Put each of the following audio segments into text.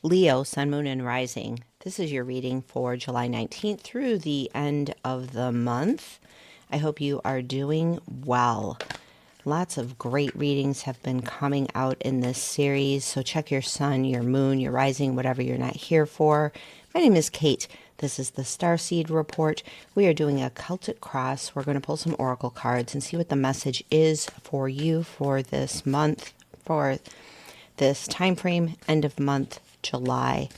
Leo, Sun, Moon, and Rising. This is your reading for July 19th through the end of the month. I hope you are doing well. Lots of great readings have been coming out in this series, so check your sun, your moon, your rising, whatever you're not here for. My name is Kate. This is the Starseed Report. We are doing a Celtic cross. We're going to pull some oracle cards and see what the message is for you for this month, for this time frame, end of month, July.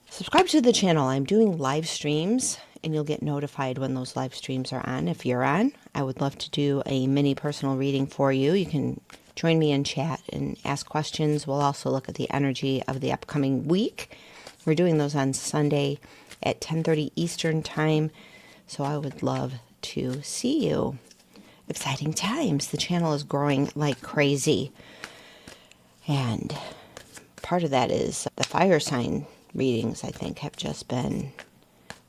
Subscribe to the channel. I'm doing live streams, and you'll get notified when those live streams are on. If you're on, I would love to do a mini personal reading for you. You can join me in chat and ask questions. We'll also look at the energy of the upcoming week. We're doing those on Sunday at 10:30 Eastern Time, so I would love to see you. Exciting times. The channel is growing like crazy, and part of that is the fire sign readings, I think, have just been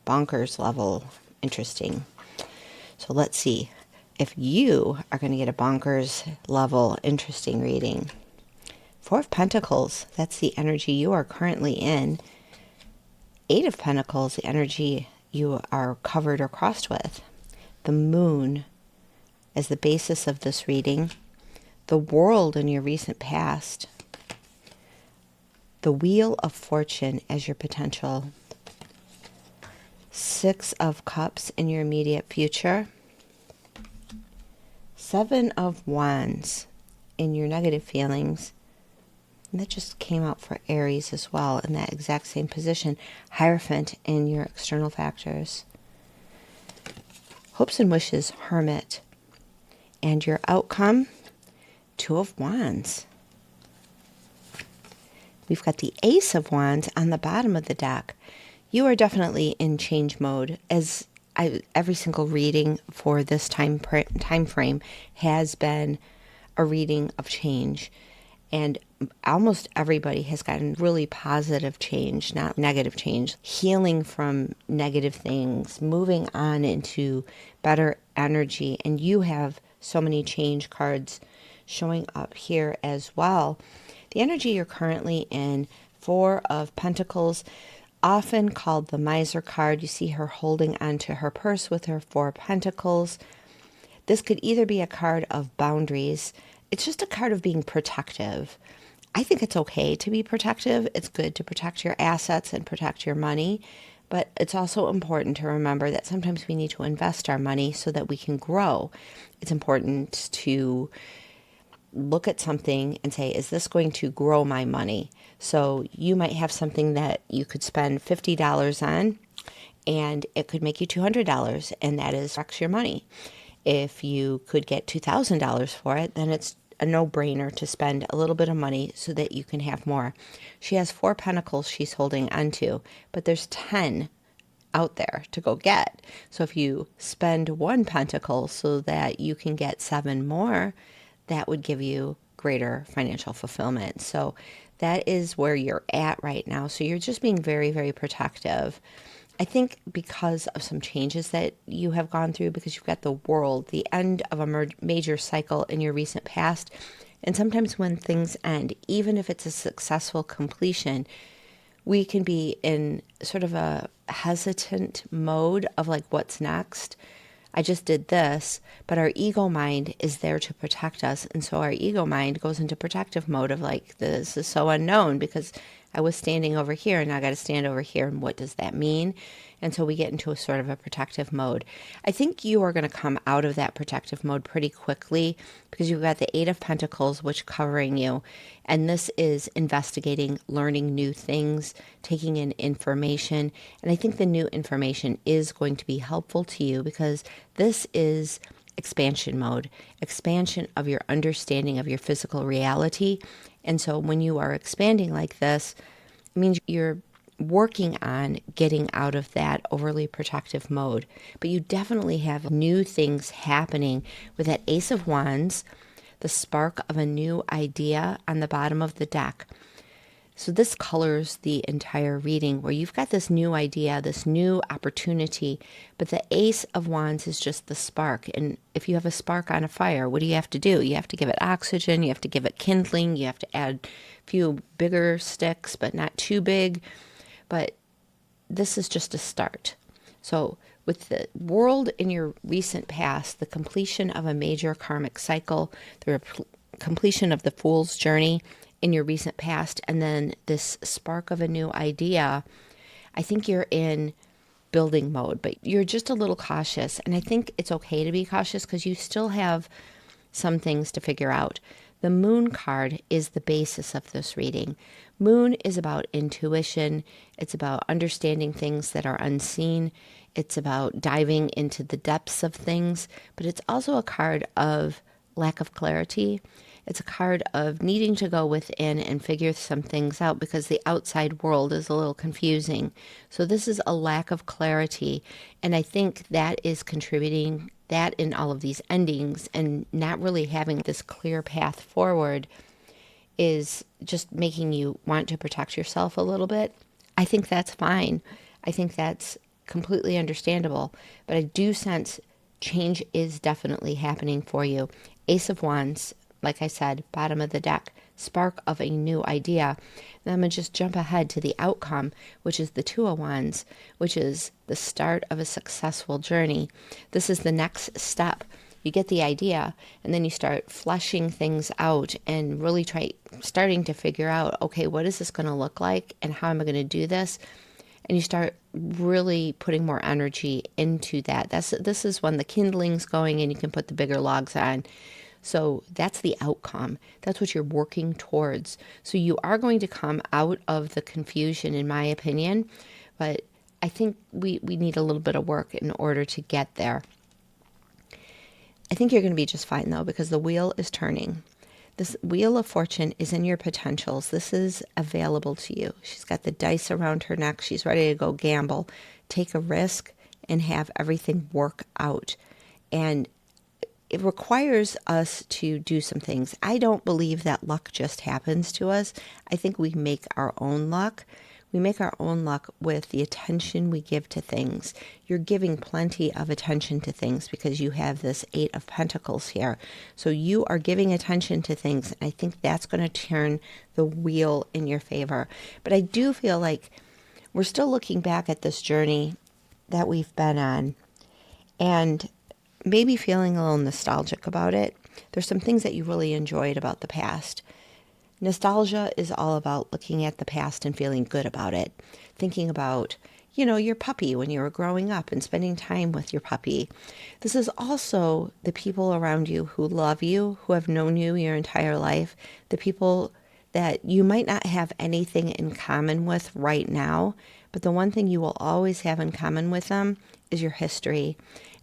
bonkers level interesting. So let's see if you are going to get a bonkers level interesting reading. Four of Pentacles, that's the energy you are currently in. Eight of Pentacles, the energy you are covered or crossed with. The Moon as the basis of this reading. The World in your recent past. The Wheel of Fortune as your potential. Six of Cups in your immediate future. Seven of Wands in your negative feelings. And that just came out for Aries as well in that exact same position. Hierophant in your external factors. Hopes and Wishes, Hermit. And your outcome, Two of Wands. We've got the Ace of Wands on the bottom of the deck. You are definitely in change mode, as every single reading for this time frame has been a reading of change. And almost everybody has gotten really positive change, not negative change. Healing from negative things, moving on into better energy. And you have so many change cards showing up here as well. The energy you're currently in, Four of Pentacles, often called the Miser card. You see her holding onto her purse with her Four of Pentacles. This could either be a card of boundaries. It's just a card of being protective. I think it's okay to be protective. It's good to protect your assets and protect your money. But it's also important to remember that sometimes we need to invest our money so that we can grow. It's important to look at something and say, is this going to grow my money? So you might have something that you could spend $50 on, and it could make you $200, and that is your money. If you could get $2,000 for it, then it's a no-brainer to spend a little bit of money so that you can have more. She has Four Pentacles she's holding onto, but there's 10 out there to go get. So if you spend one pentacle so that you can get 7 more, that would give you greater financial fulfillment. So that is where you're at right now. So you're just being very, very protective. I think because of some changes that you have gone through, because you've got the World, the end of a major cycle in your recent past. And sometimes when things end, even if it's a successful completion, we can be in sort of a hesitant mode of like, what's next? I just did this, but our ego mind is there to protect us. And so our ego mind goes into protective mode of like, this is so unknown because I was standing over here and now I got to stand over here. And what does that mean? And so we get into a sort of a protective mode. I think you are going to come out of that protective mode pretty quickly because you've got the Eight of Pentacles, which covering you. And this is investigating, learning new things, taking in information. And I think the new information is going to be helpful to you because this is expansion mode, expansion of your understanding of your physical reality. And so when you are expanding like this, it means you're working on getting out of that overly protective mode. But you definitely have new things happening with that Ace of Wands, the spark of a new idea on the bottom of the deck. So this colors the entire reading where you've got this new idea, this new opportunity, but the Ace of Wands is just the spark. And if you have a spark on a fire, what do you have to do? You have to give it oxygen, you have to give it kindling, you have to add a few bigger sticks, but not too big. But this is just a start. So with the world in your recent past, the completion of a major karmic cycle, the completion of the Fool's journey in your recent past, and then this spark of a new idea, I think you're in building mode, but you're just a little cautious. And I think it's okay to be cautious because you still have some things to figure out. The Moon card is the basis of this reading. Moon is about intuition. It's about understanding things that are unseen. It's about diving into the depths of things, but it's also a card of lack of clarity. It's a card of needing to go within and figure some things out because the outside world is a little confusing. So this is a lack of clarity, and I think that is contributing, that in all of these endings and not really having this clear path forward is just making you want to protect yourself a little bit. I think that's fine. I think that's completely understandable, but I do sense change is definitely happening for you. Ace of Wands, like I said, bottom of the deck, spark of a new idea. Then I'm going to just jump ahead to the outcome, which is the Two of Wands, which is the start of a successful journey. This is the next step. You get the idea, and then you start fleshing things out and really starting to figure out, okay, what is this going to look like and how am I going to do this? And you start really putting more energy into that. This is when the kindling's going and you can put the bigger logs on. So that's the outcome. That's what you're working towards. So you are going to come out of the confusion, in my opinion, but I think we need a little bit of work in order to get there. I think you're going to be just fine, though, because the wheel is turning. This Wheel of Fortune is in your potentials. This is available to you. She's got the dice around her neck. She's ready to go gamble, take a risk, and have everything work out. And it requires us to do some things. I don't believe that luck just happens to us. I think we make our own luck. We make our own luck with the attention we give to things. You're giving plenty of attention to things because you have this Eight of Pentacles here. So you are giving attention to things, and I think that's going to turn the wheel in your favor. But I do feel like we're still looking back at this journey that we've been on and maybe feeling a little nostalgic about it. There's some things that you really enjoyed about the past. Nostalgia is all about looking at the past and feeling good about it. Thinking about, your puppy when you were growing up and spending time with your puppy. This is also the people around you who love you, who have known you your entire life, the people that you might not have anything in common with right now, but the one thing you will always have in common with them is your history,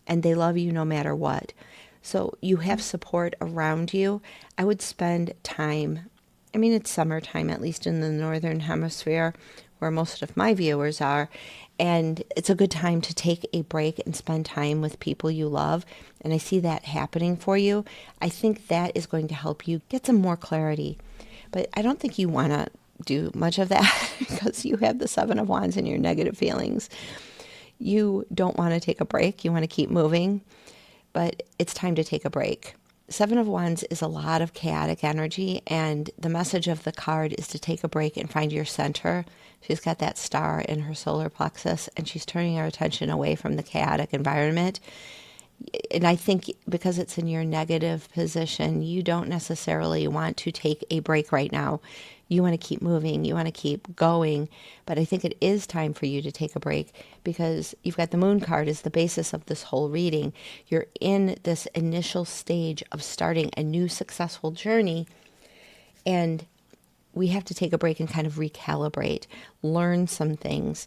and they love you no matter what. So you have support around you. I would spend time, it's summertime, at least in the Northern Hemisphere, where most of my viewers are, and it's a good time to take a break and spend time with people you love, and I see that happening for you. I think that is going to help you get some more clarity, but I don't think you want to do much of that because you have the Seven of Wands and your negative feelings. You don't want to take a break. You want to keep moving, but it's time to take a break. Seven of Wands is a lot of chaotic energy, and the message of the card is to take a break and find your center. She's got that star in her solar plexus, and she's turning her attention away from the chaotic environment. And I think because it's in your negative position, you don't necessarily want to take a break right now. You want to keep moving. You want to keep going. But I think it is time for you to take a break because you've got the Moon card as the basis of this whole reading. You're in this initial stage of starting a new successful journey. And we have to take a break and kind of recalibrate, learn some things,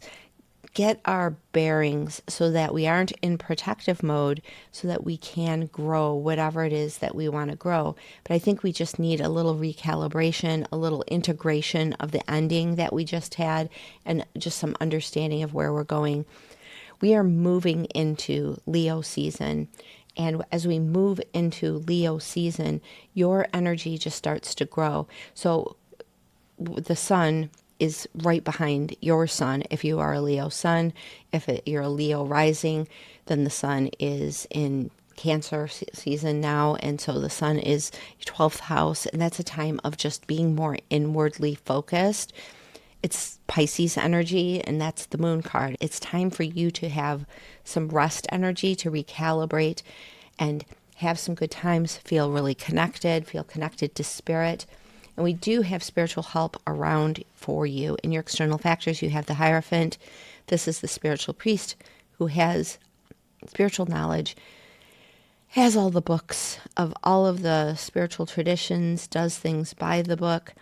get our bearings so that we aren't in protective mode so that we can grow whatever it is that we want to grow. But I think we just need a little recalibration, a little integration of the ending that we just had, and just some understanding of where we're going. We are moving into Leo season. And as we move into Leo season, your energy just starts to grow. So the sun is right behind your sun. If you are a Leo sun, you're a Leo rising, then the sun is in Cancer season now. And so the sun is 12th house. And that's a time of just being more inwardly focused. It's Pisces energy, and that's the moon card. It's time for you to have some rest energy to recalibrate and have some good times, feel connected to spirit. And we do have spiritual help around for you. In your external factors, you have the Hierophant. This is the spiritual priest who has spiritual knowledge, has all the books of all of the spiritual traditions, does things by the book.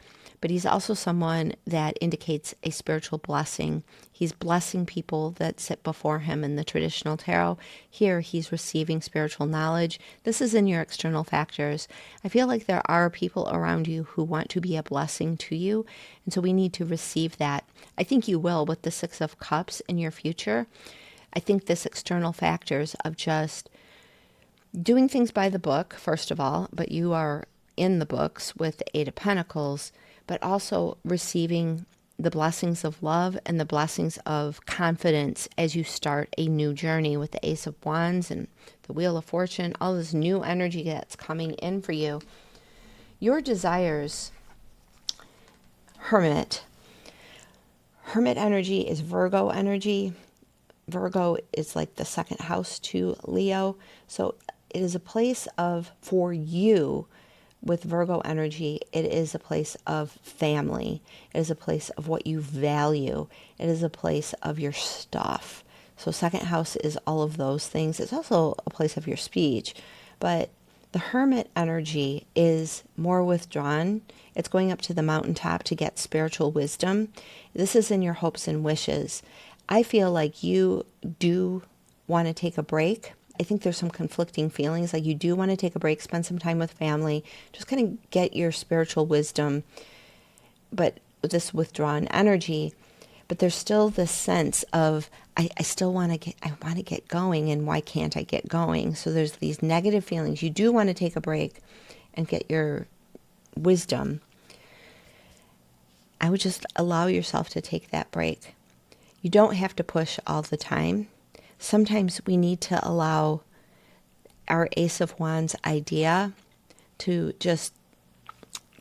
But he's also someone that indicates a spiritual blessing. He's blessing people that sit before him in the traditional tarot. Here, he's receiving spiritual knowledge. This is in your external factors. I feel like there are people around you who want to be a blessing to you, and so we need to receive that. I think you will with the Six of Cups in your future. I think this external factors of just doing things by the book, first of all, but you are in the books with the Eight of Pentacles, but also receiving the blessings of love and the blessings of confidence as you start a new journey with the Ace of Wands and the Wheel of Fortune, all this new energy that's coming in for you. Your desires, Hermit energy is Virgo energy. Virgo is like the second house to Leo. So it is a place of, for you, with Virgo energy, it is a place of family. It is a place of what you value. It is a place of your stuff. So second house is all of those things. It's also a place of your speech. But the Hermit energy is more withdrawn. It's going up to the mountaintop to get spiritual wisdom. This is in your hopes and wishes. I feel like you do want to take a break. I think there's some conflicting feelings, like you do want to take a break, spend some time with family, just kind of get your spiritual wisdom, but with this withdrawn energy. But there's still this sense of, I want to get going, and why can't I get going? So there's these negative feelings. You do want to take a break and get your wisdom. I would just allow yourself to take that break. You don't have to push all the time. Sometimes we need to allow our Ace of Wands idea to just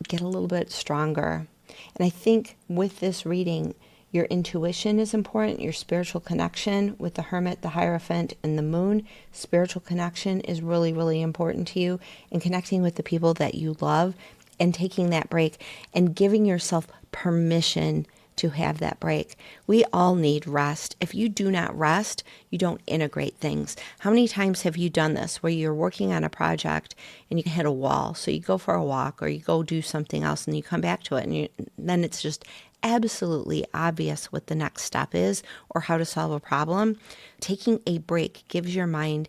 get a little bit stronger. And I think with this reading, your intuition is important, your spiritual connection with the Hermit, the Hierophant, and the Moon. Spiritual connection is really, really important to you, and connecting with the people that you love and taking that break and giving yourself permission to have that break. We all need rest. If you do not rest, you don't integrate things. How many times have you done this where you're working on a project and you hit a wall? So you go for a walk or you go do something else and you come back to it, and then it's just absolutely obvious what the next step is or how to solve a problem. Taking a break gives your mind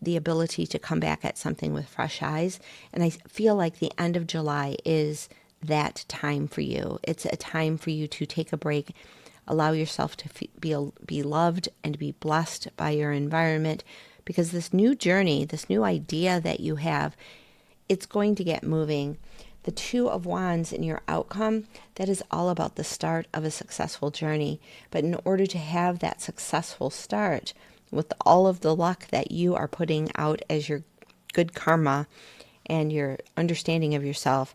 the ability to come back at something with fresh eyes. And I feel like the end of July is that time for you. It's a time for you to take a break, allow yourself to be loved and be blessed by your environment, because this new journey, this new idea that you have, it's going to get moving. The Two of Wands in your outcome, that is all about the start of a successful journey. But in order to have that successful start, with all of the luck that you are putting out as your good karma and your understanding of yourself,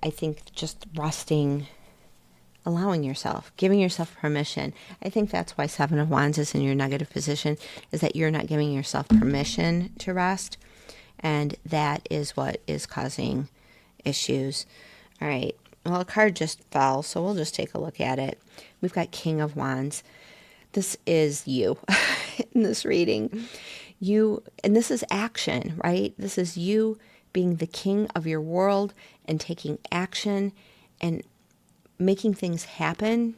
I think just resting, allowing yourself, giving yourself permission. I think that's why Seven of Wands is in your negative position, is that you're not giving yourself permission to rest. And that is what is causing issues. All right. Well, a card just fell, so we'll just take a look at it. We've got King of Wands. This is you in this reading. You, and this is action, right? This is you being the king of your world and taking action and making things happen.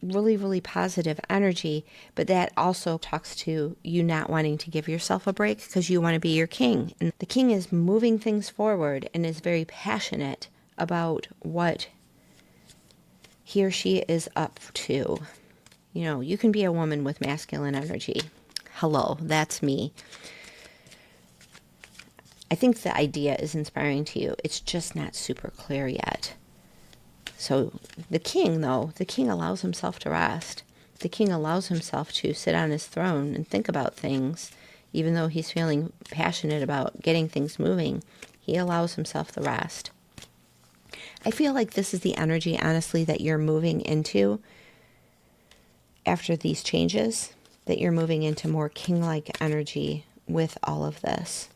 Really, really positive energy. But that also talks to you not wanting to give yourself a break because you want to be your king. And the king is moving things forward and is very passionate about what he or she is up to. You know, you can be a woman with masculine energy. Hello, that's me. I think the idea is inspiring to you. It's just not super clear yet. So the king, though, the king allows himself to rest. The king allows himself to sit on his throne and think about things, even though he's feeling passionate about getting things moving. He allows himself the rest. I feel like this is the energy, honestly, that you're moving into after these changes, that you're moving into more king-like energy with all of this.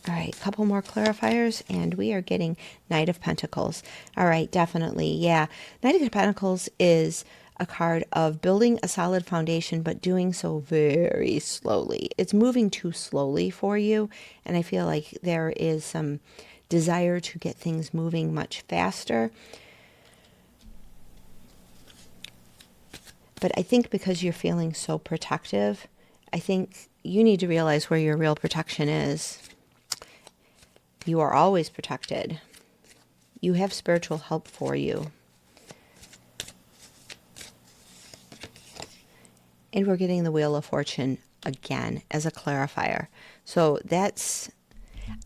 All right, a couple more clarifiers, and we are getting Knight of Pentacles. All right, definitely, yeah. Knight of Pentacles is a card of building a solid foundation, but doing so very slowly. It's moving too slowly for you, and I feel like there is some desire to get things moving much faster. But I think because you're feeling so protective, I think you need to realize where your real protection is. You are always protected. You have spiritual help for you. And we're getting the Wheel of Fortune again as a clarifier. So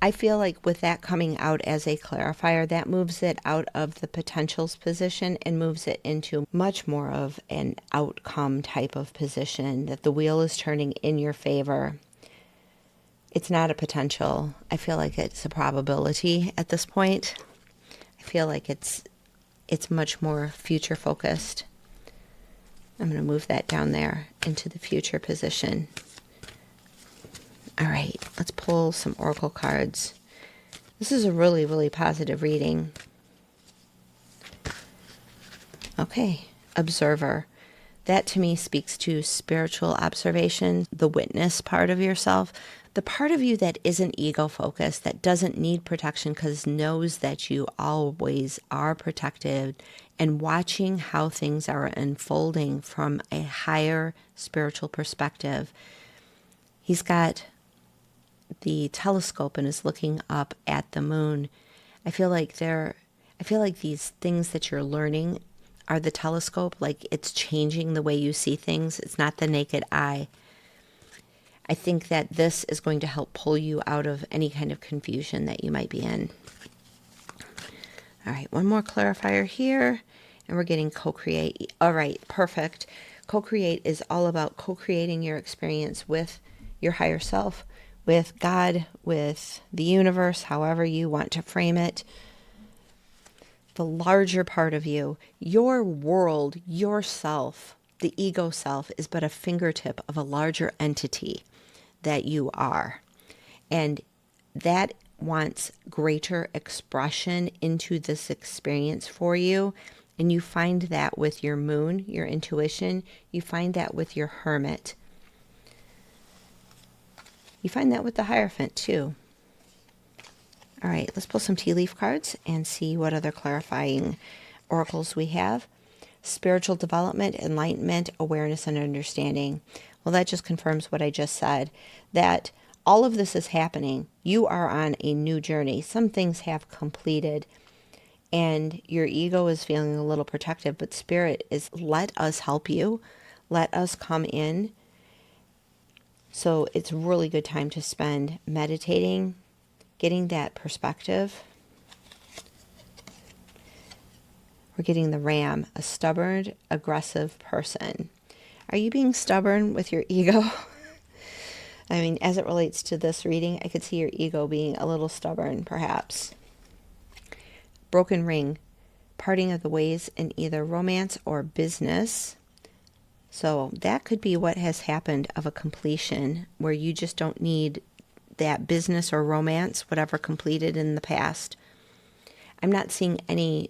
I feel like with that coming out as a clarifier, that moves it out of the potentials position and moves it into much more of an outcome type of position, that the wheel is turning in your favor. It's not a potential. I feel like it's a probability at this point. I feel like it's much more future focused. I'm going to move that down there into the future position. All right, let's pull some oracle cards. This is a really, really positive reading. Okay, observer. That to me speaks to spiritual observation, the witness part of yourself, the part of you that isn't ego-focused, that doesn't need protection because knows that you always are protected, and watching how things are unfolding from a higher spiritual perspective. He's got the telescope and is looking up at the moon. I feel like these things that you're learning are the telescope, like it's changing the way you see things. It's not the naked eye. I think that this is going to help pull you out of any kind of confusion that you might be in. All right, one more clarifier here, and we're getting co-create. All right, perfect. Co-create is all about co-creating your experience with your higher self, with God, with the universe, however you want to frame it. The larger part of you, your world, yourself, the ego self is but a fingertip of a larger entity that you are. And that wants greater expression into this experience for you. And you find that with your moon, your intuition. You find that with your hermit. You find that with the Hierophant too. All right, let's pull some tea leaf cards and see what other clarifying oracles we have. Spiritual development, enlightenment, awareness, and understanding. Well, that just confirms what I just said, that all of this is happening. You are on a new journey. Some things have completed, and your ego is feeling a little protective, but Spirit is, let us help you. Let us come in. So it's a really good time to spend meditating, getting that perspective. We're getting the Ram, a stubborn, aggressive person. Are you being stubborn with your ego? I mean, as it relates to this reading, I could see your ego being a little stubborn, perhaps. Broken ring, parting of the ways in either romance or business. So that could be what has happened of a completion where you just don't need that business or romance, whatever completed in the past. I'm not seeing any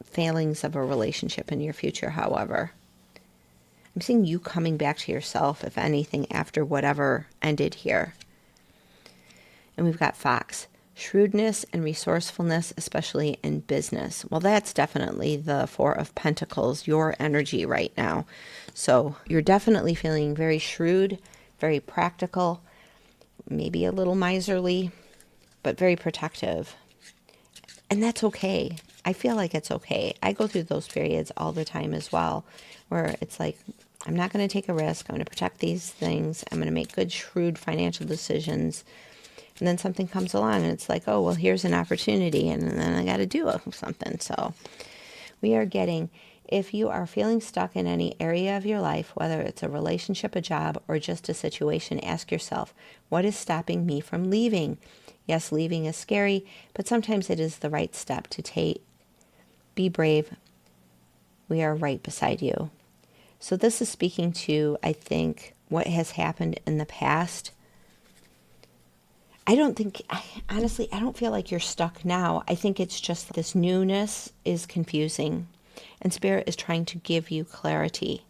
failings of a relationship in your future, however. I'm seeing you coming back to yourself, if anything, after whatever ended here. And we've got Fox. Shrewdness and resourcefulness, especially in business. Well, that's definitely the Four of Pentacles, your energy right now. So you're definitely feeling very shrewd, very practical, maybe a little miserly, but very protective. And that's okay. I feel like it's okay. I go through those periods all the time as well, where it's like, I'm not going to take a risk. I'm going to protect these things. I'm going to make good, shrewd financial decisions. And then something comes along and it's like, oh, well, here's an opportunity, and then I got to do something. So we are getting, if you are feeling stuck in any area of your life, whether it's a relationship, a job, or just a situation, ask yourself, what is stopping me from leaving? Yes, leaving is scary, but sometimes it is the right step to take. Be brave. We are right beside you. So this is speaking to, I think, what has happened in the past. Honestly, I don't feel like you're stuck now. I think it's just this newness is confusing, and Spirit is trying to give you clarity.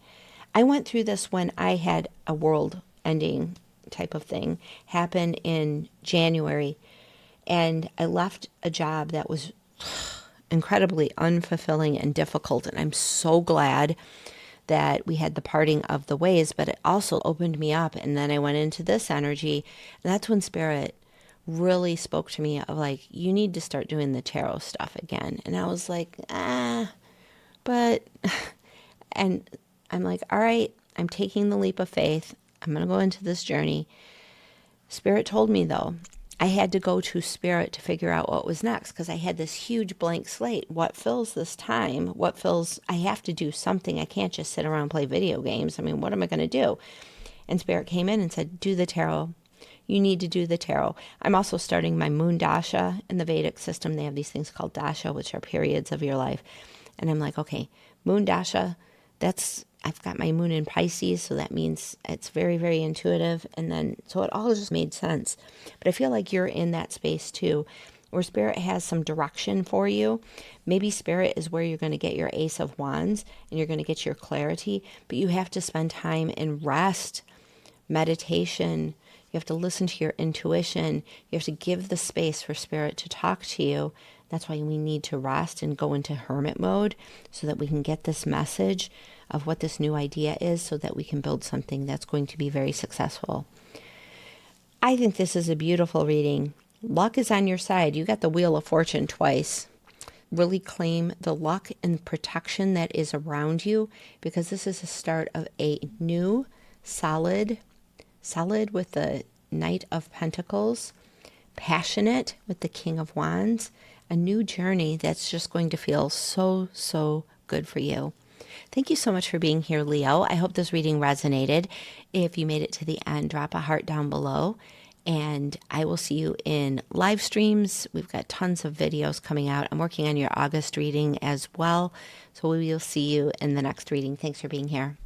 I went through this when I had a world ending type of thing happen in January, and I left a job that was incredibly unfulfilling and difficult, and I'm so glad that we had the parting of the ways, but it also opened me up. And then I went into this energy, and that's when Spirit really spoke to me of like, you need to start doing the tarot stuff again. And I was like, but, and I'm like, all right, I'm taking the leap of faith. I'm going to go into this journey. Spirit told me, though, I had to go to Spirit to figure out what was next, because I had this huge blank slate. What fills this time? I have to do something. I can't just sit around and play video games. I mean, what am I going to do? And Spirit came in and said, do the tarot. You need to do the tarot. I'm also starting my moon dasha in the Vedic system. They have these things called dasha, which are periods of your life. And I'm like, okay, moon dasha, I've got my moon in Pisces, so that means it's very, very intuitive. And then, so it all just made sense. But I feel like you're in that space too, where Spirit has some direction for you. Maybe Spirit is where you're going to get your Ace of Wands and you're going to get your clarity, but you have to spend time in rest, meditation. You have to listen to your intuition. You have to give the space for Spirit to talk to you. That's why we need to rest and go into hermit mode so that we can get this message of what this new idea is, so that we can build something that's going to be very successful. I think this is a beautiful reading. Luck is on your side. You got the Wheel of Fortune twice. Really claim the luck and protection that is around you, because this is the start of a new solid with the Knight of Pentacles, passionate with the King of Wands, a new journey that's just going to feel so, so good for you. Thank you so much for being here, Leo. I hope this reading resonated. If you made it to the end, drop a heart down below, and I will see you in live streams. We've got tons of videos coming out. I'm working on your August reading as well, so we will see you in the next reading. Thanks for being here.